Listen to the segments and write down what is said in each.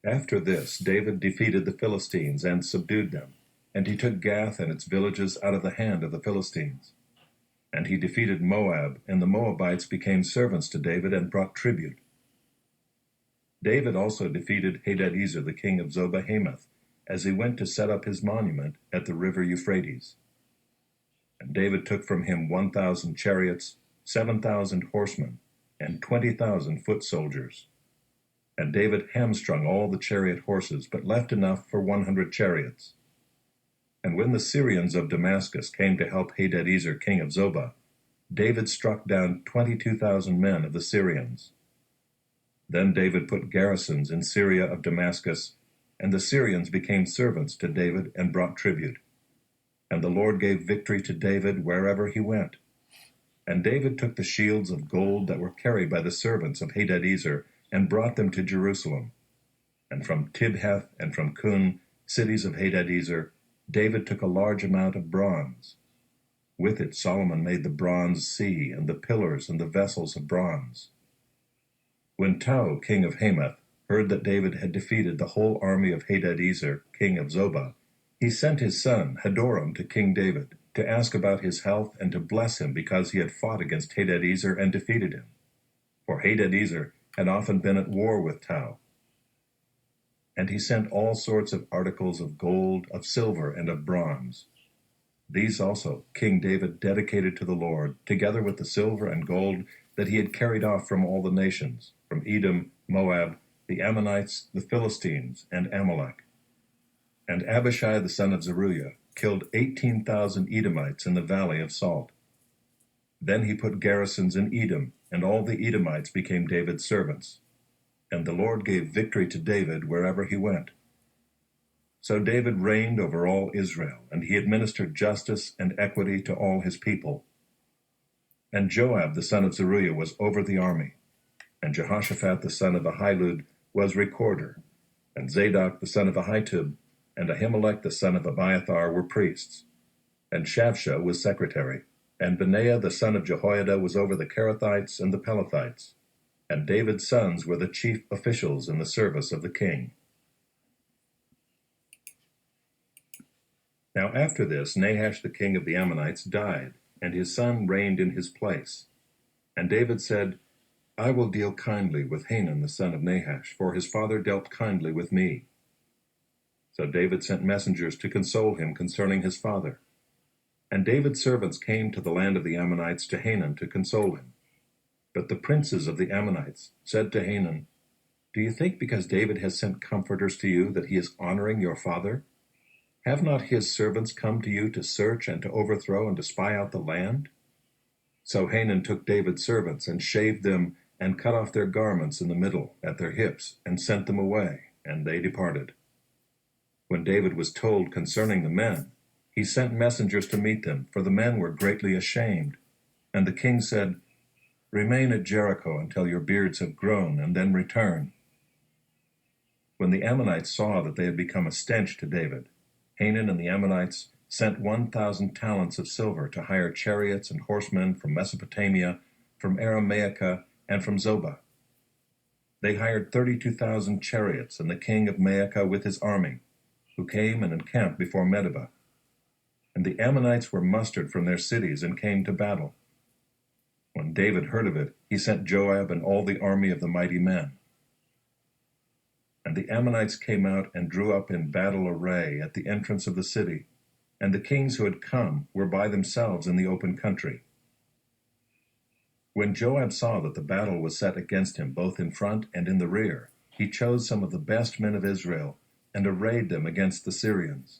After this, David defeated the Philistines and subdued them, and he took Gath and its villages out of the hand of the Philistines. And he defeated Moab, and the Moabites became servants to David and brought tribute. David also defeated Hadadezer the king of Zobah-Hamath, as he went to set up his monument at the river Euphrates. And David took from him 1,000 chariots, 7,000 horsemen, and 20,000 foot soldiers. And David hamstrung all the chariot horses, but left enough for 100 chariots. And when the Syrians of Damascus came to help Hadadezer king of Zobah, David struck down 22,000 men of the Syrians. Then David put garrisons in Syria of Damascus, and the Syrians became servants to David and brought tribute. And the Lord gave victory to David wherever he went. And David took the shields of gold that were carried by the servants of Hadadezer, and brought them to Jerusalem. And from Tibhath and from Kun, cities of Hadadezer, David took a large amount of bronze. With it Solomon made the bronze sea, and the pillars and the vessels of bronze. When Tou, king of Hamath, heard that David had defeated the whole army of Hadadezer, king of Zobah, he sent his son Hadoram to King David, to ask about his health and to bless him because he had fought against Hadadezer and defeated him. For Hadadezer had often been at war with Tou. And he sent all sorts of articles of gold, of silver, and of bronze. These also King David dedicated to the Lord, together with the silver and gold that he had carried off from all the nations, from Edom, Moab, the Ammonites, the Philistines, and Amalek. And Abishai the son of Zeruiah killed 18,000 Edomites in the valley of Salt. Then he put garrisons in Edom, and all the Edomites became David's servants. And the Lord gave victory to David wherever he went. So David reigned over all Israel, and he administered justice and equity to all his people. And Joab the son of Zeruiah was over the army, and Jehoshaphat the son of Ahilud was recorder, and Zadok the son of Ahitub and Ahimelech the son of Abiathar were priests, and Shavsha was secretary, and Benaiah the son of Jehoiada was over the Kerethites and the Pelethites, and David's sons were the chief officials in the service of the king. Now after this, Nahash the king of the Ammonites died, and his son reigned in his place. And David said, I will deal kindly with Hanun the son of Nahash, for his father dealt kindly with me. So David sent messengers to console him concerning his father. And David's servants came to the land of the Ammonites to Hanun to console him. But the princes of the Ammonites said to Hanun, Do you think because David has sent comforters to you that he is honoring your father? Have not his servants come to you to search and to overthrow and to spy out the land? So Hanun took David's servants and shaved them and cut off their garments in the middle at their hips and sent them away, and they departed. When David was told concerning the men, he sent messengers to meet them, for the men were greatly ashamed. And the king said, Remain at Jericho until your beards have grown, and then return. When the Ammonites saw that they had become a stench to David, Hanun and the Ammonites sent 1,000 talents of silver to hire chariots and horsemen from Mesopotamia, from Aram-Maacah, and from Zobah. They hired 32,000 chariots, and the king of Maacah with his army, who came and encamped before Medeba. And the Ammonites were mustered from their cities and came to battle. When David heard of it, he sent Joab and all the army of the mighty men. And the Ammonites came out and drew up in battle array at the entrance of the city, and the kings who had come were by themselves in the open country. When Joab saw that the battle was set against him both in front and in the rear, he chose some of the best men of Israel and arrayed them against the Syrians.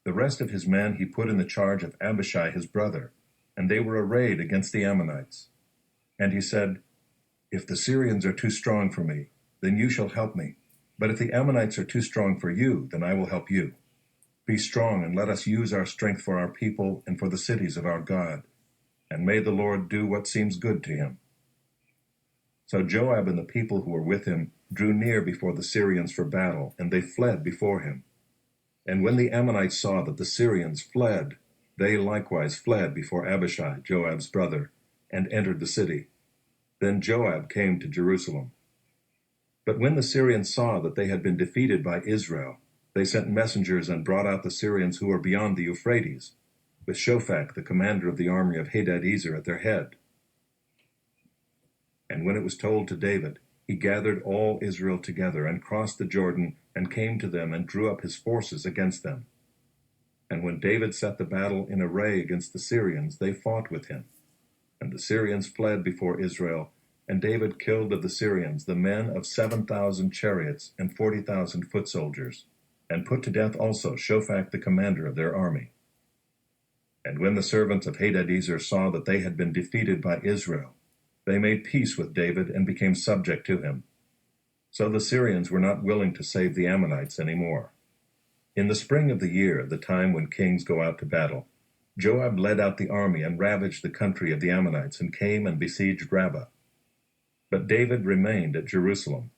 The rest of his men he put in the charge of Abishai his brother, and they were arrayed against the Ammonites. And he said, If the Syrians are too strong for me, then you shall help me. But if the Ammonites are too strong for you, then I will help you. Be strong, and let us use our strength for our people and for the cities of our God. And may the Lord do what seems good to him. So Joab and the people who were with him drew near before the Syrians for battle, and they fled before him. And when the Ammonites saw that the Syrians fled, they likewise fled before Abishai, Joab's brother, and entered the city. Then Joab came to Jerusalem. But when the Syrians saw that they had been defeated by Israel, they sent messengers and brought out the Syrians who were beyond the Euphrates, with Shophak, the commander of the army of Hadadezer, at their head. And when it was told to David, he gathered all Israel together and crossed the Jordan and came to them and drew up his forces against them. And when David set the battle in array against the Syrians, they fought with him. And the Syrians fled before Israel, and David killed of the Syrians the men of 7,000 chariots and 40,000 foot soldiers, and put to death also Shophak the commander of their army. And when the servants of Hadadezer saw that they had been defeated by Israel, they made peace with David and became subject to him. So the Syrians were not willing to save the Ammonites any more. In the spring of the year, the time when kings go out to battle, Joab led out the army and ravaged the country of the Ammonites and came and besieged Rabbah. But David remained at Jerusalem.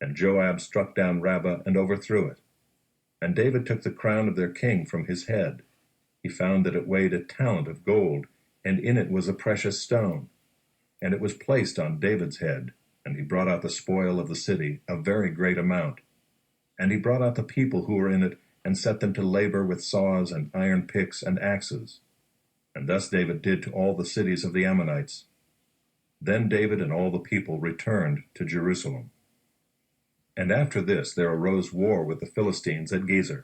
And Joab struck down Rabbah and overthrew it. And David took the crown of their king from his head. He found that it weighed a talent of gold, and in it was a precious stone. And it was placed on David's head, and he brought out the spoil of the city, a very great amount. And he brought out the people who were in it, and set them to labor with saws and iron picks and axes. And thus David did to all the cities of the Ammonites. Then David and all the people returned to Jerusalem. And after this there arose war with the Philistines at Gezer.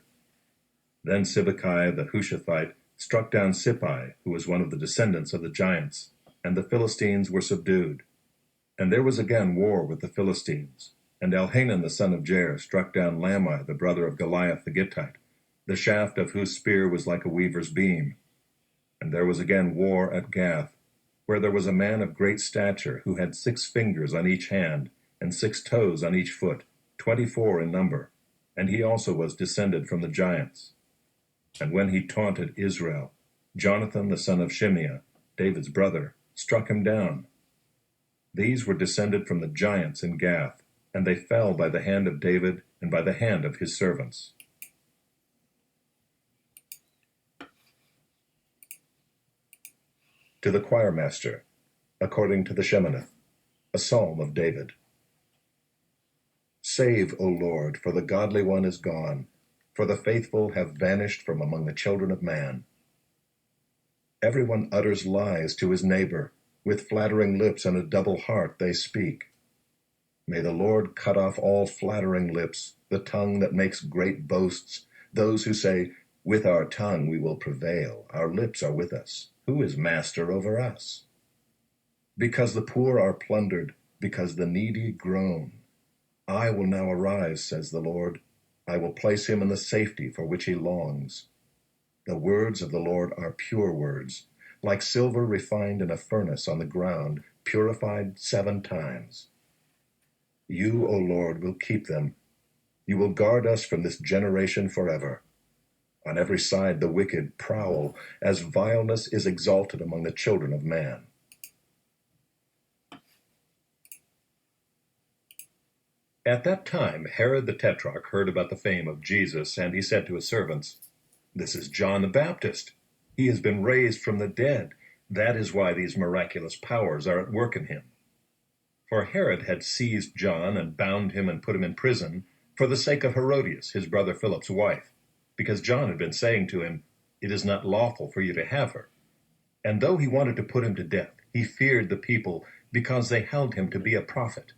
Then Sibbecai the Hushathite struck down Sippai, who was one of the descendants of the giants, and the Philistines were subdued. And there was again war with the Philistines. And Elhanan the son of Jair struck down Lamai the brother of Goliath the Gittite, the shaft of whose spear was like a weaver's beam. And there was again war at Gath, where there was a man of great stature, who had 6 fingers on each hand, and 6 toes on each foot, 24 in number, and he also was descended from the giants. And when he taunted Israel, Jonathan the son of Shimeah, David's brother, struck him down. These were descended from the giants in Gath, and they fell by the hand of David and by the hand of his servants. To the choir master, according to the Sheminith, a psalm of David. Save, O Lord, for the godly one is gone, for the faithful have vanished from among the children of man. Everyone utters lies to his neighbor, with flattering lips and a double heart they speak. May the Lord cut off all flattering lips, the tongue that makes great boasts, those who say, with our tongue we will prevail, our lips are with us. Who is master over us? Because the poor are plundered, because the needy groan. I will now arise, says the Lord. I will place him in the safety for which he longs. The words of the Lord are pure words, like silver refined in a furnace on the ground, purified 7 times. You, O Lord, will keep them. You will guard us from this generation forever. On every side the wicked prowl, as vileness is exalted among the children of man. At that time Herod the Tetrarch heard about the fame of Jesus, and he said to his servants, This is John the Baptist. He has been raised from the dead. That is why these miraculous powers are at work in him. For Herod had seized John and bound him and put him in prison for the sake of Herodias, his brother Philip's wife, because John had been saying to him, It is not lawful for you to have her. And though he wanted to put him to death, he feared the people, because they held him to be a prophet.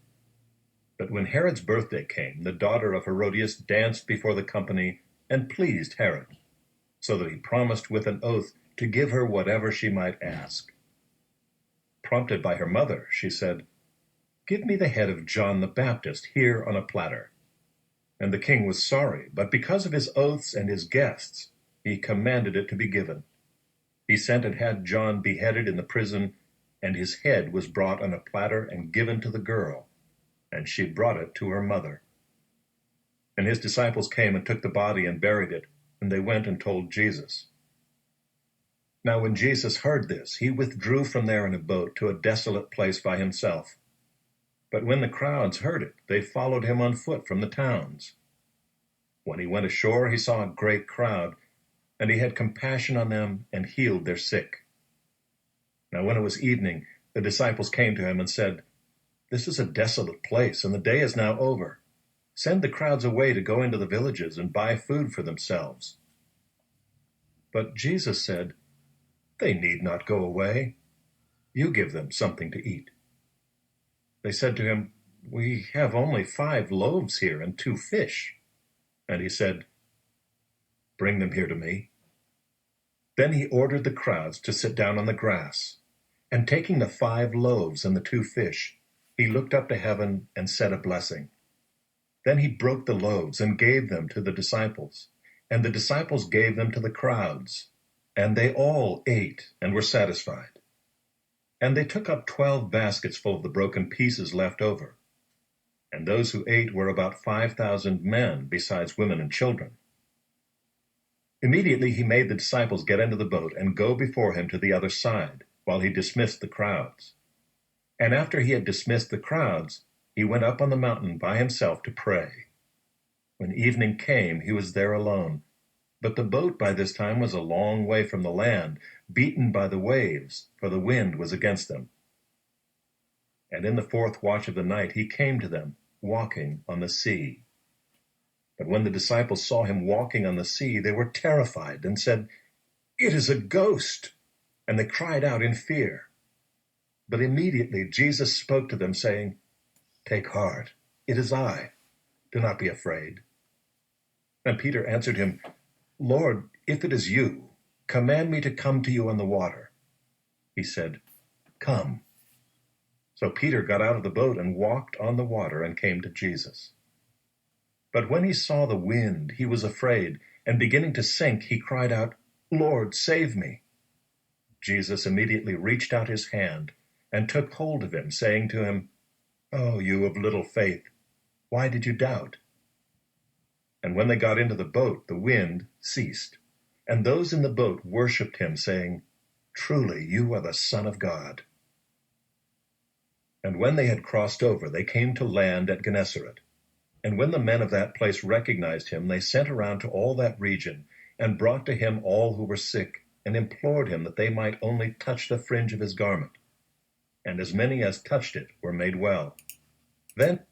But when Herod's birthday came, the daughter of Herodias danced before the company and pleased Herod, so that he promised with an oath to give her whatever she might ask. Prompted by her mother, she said, Give me the head of John the Baptist here on a platter. And the king was sorry, but because of his oaths and his guests, he commanded it to be given. He sent and had John beheaded in the prison, and his head was brought on a platter and given to the girl, and she brought it to her mother. And his disciples came and took the body and buried it, and they went and told Jesus. Now when Jesus heard this, he withdrew from there in a boat to a desolate place by himself. But when the crowds heard it, they followed him on foot from the towns. When he went ashore, he saw a great crowd, and he had compassion on them and healed their sick. Now when it was evening, the disciples came to him and said, This is a desolate place, and the day is now over. Send the crowds away to go into the villages and buy food for themselves." But Jesus said, "They need not go away. You give them something to eat." They said to him, "We have only 5 loaves here and 2 fish." And he said, "Bring them here to me." Then he ordered the crowds to sit down on the grass, and taking the 5 loaves and the 2 fish, he looked up to heaven and said a blessing. Then he broke the loaves and gave them to the disciples, and the disciples gave them to the crowds, and they all ate and were satisfied. And they took up 12 baskets full of the broken pieces left over. And those who ate were about 5,000 men, besides women and children. Immediately he made the disciples get into the boat and go before him to the other side, while he dismissed the crowds. And after he had dismissed the crowds, he went up on the mountain by himself to pray. When evening came, he was there alone. But the boat by this time was a long way from the land, beaten by the waves, for the wind was against them. And in the 4th watch of the night he came to them, walking on the sea. But when the disciples saw him walking on the sea, they were terrified and said, "It is a ghost!" And they cried out in fear. But immediately Jesus spoke to them, saying, "Take heart, it is I. Do not be afraid." And Peter answered him, "Lord, if it is you, command me to come to you on the water." He said, "Come." So Peter got out of the boat and walked on the water and came to Jesus. But when he saw the wind, he was afraid, and beginning to sink, he cried out, "Lord, save me." Jesus immediately reached out his hand and took hold of him, saying to him, "Oh, you of little faith, why did you doubt?" And when they got into the boat, the wind ceased, and those in the boat worshipped him, saying, "Truly, you are the Son of God." And when they had crossed over, they came to land at Gennesaret. And when the men of that place recognized him, they sent around to all that region, and brought to him all who were sick, and implored him that they might only touch the fringe of his garment. And as many as touched it were made well. Then